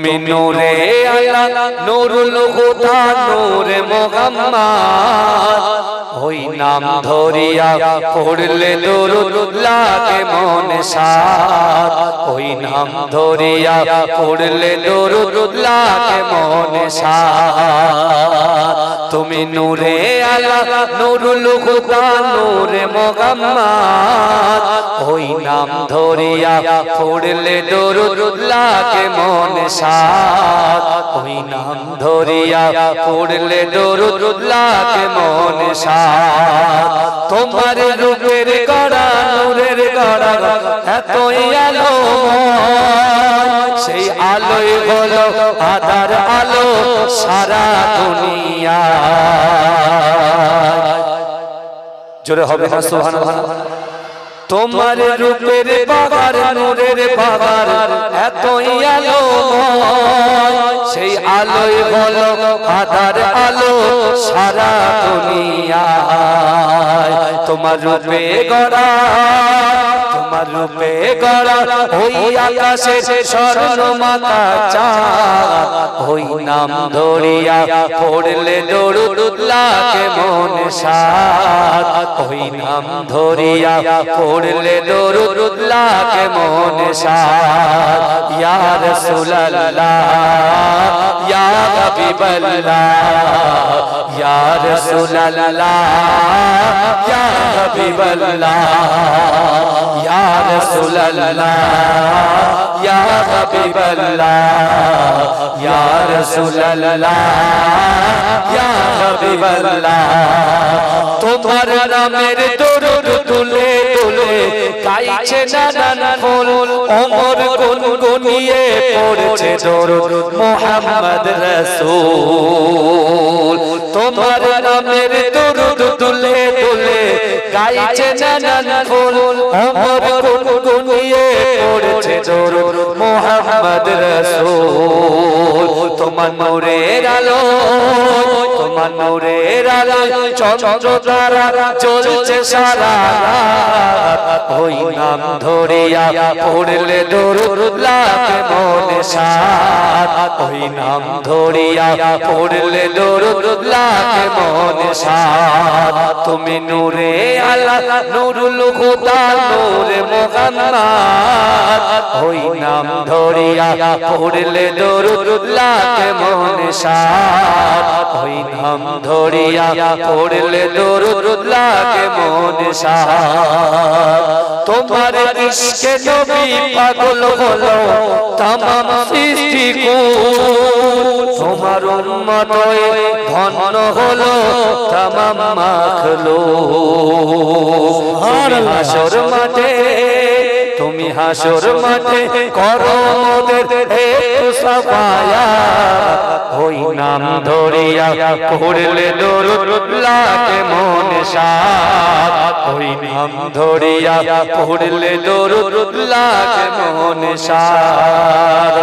তুমি নূরে আলা নূরুল হুদা নূরে মুহাম্মদ ওই নাম ধরিয়া পড়লে দরুদ লাগে মনে সাদ ওই নাম ধরিয়া পড়লে দরুদ লাগে মনে সাদ তুমি নূরে আলা নূরুল হুদা নূরে মুহাম্মদ ওই নাম ধরিয়া পড়লে দরুদ লাগে মনে সাদ ওই নাম ধরিয়া পড়লে দরুদ লাগে মনে সাদ তোমার রূপের গড়া নূরের গড়া এতই আলো সেই আলোয় হলো আধার আলো সারা দুনিয়া জোরে হবে না সুবহানাল্লাহ তোমার রূপের বাগার নূরের বাগার এতই আলো সেই আলোয় হলো আধার আলো সারা দুনিয়ায় তোমার রূপে গড়া তোমার রূপে গড়া ওই আকাশে স্বর্ণমাতা চাঁদ ওই নাম ধরিয়া পড়লে দরুদ লাগে মনে সাদ ওই নাম ধরিয়া পড়লে দরুদ লাগে মনে সাদ ইয়া রাসূলুল্লাহ ইয়া হাবিবাল্লাহ ইয়া রাসূলুল্লাহ ইয়া হাবিবাল্লাহ ইয়া রাসূলুল্লাহ ইয়া হাবিবাল্লাহ ইয়া রাসূলুল্লাহ ইয়া হাবিবাল্লাহ তোমার নামের দরুদ তুলে তুলে গাইছে নানান ফুল ওমর গুনগুনিয়ে পড়ছে দরুদ মুহাম্মদ রাসূল তোমার নামের দরুদ তুলে তুলে গাইছে নানান ফুল ওমর গুনগুনিয়ে পড়ছে দরুদ মুহাম্মদ রাসূল তোমার নূরের আলো তোমার নূরের আলো চন্দ্র তারা জ্বলছে সারা রাত ওই নাম ধরিয়া পড়লে দরুদ লাগে মনে সাদ ওই নাম ধরিয়া পড়লে দরুদ লাগে মনে সাদ তুমি নূরে আলা নূরুল হুদা নূরে মুহাম্মদ ওই নাম ধরিয়া পড়লে দরুদ লাগে মনে সাদ ওই নাম ধরিয়া পড়লে দরুদ লাগে মনে সাদ তোমার ইশকে নবী পাগল হলো तमाम সৃষ্টি কুল তোমার উম্মত হয়ে ধন্য হলো तमाम মাখলুক হাসর মাঠে তুমি হাসর মাঠে করো মোদের একটু সাফায়াত ওই নাম ধরিয়া পড়লে দরুদ লাগে মনে সাদ ওই নাম ধরিয়া পড়লে দরুদ লাগে মনে সাদ।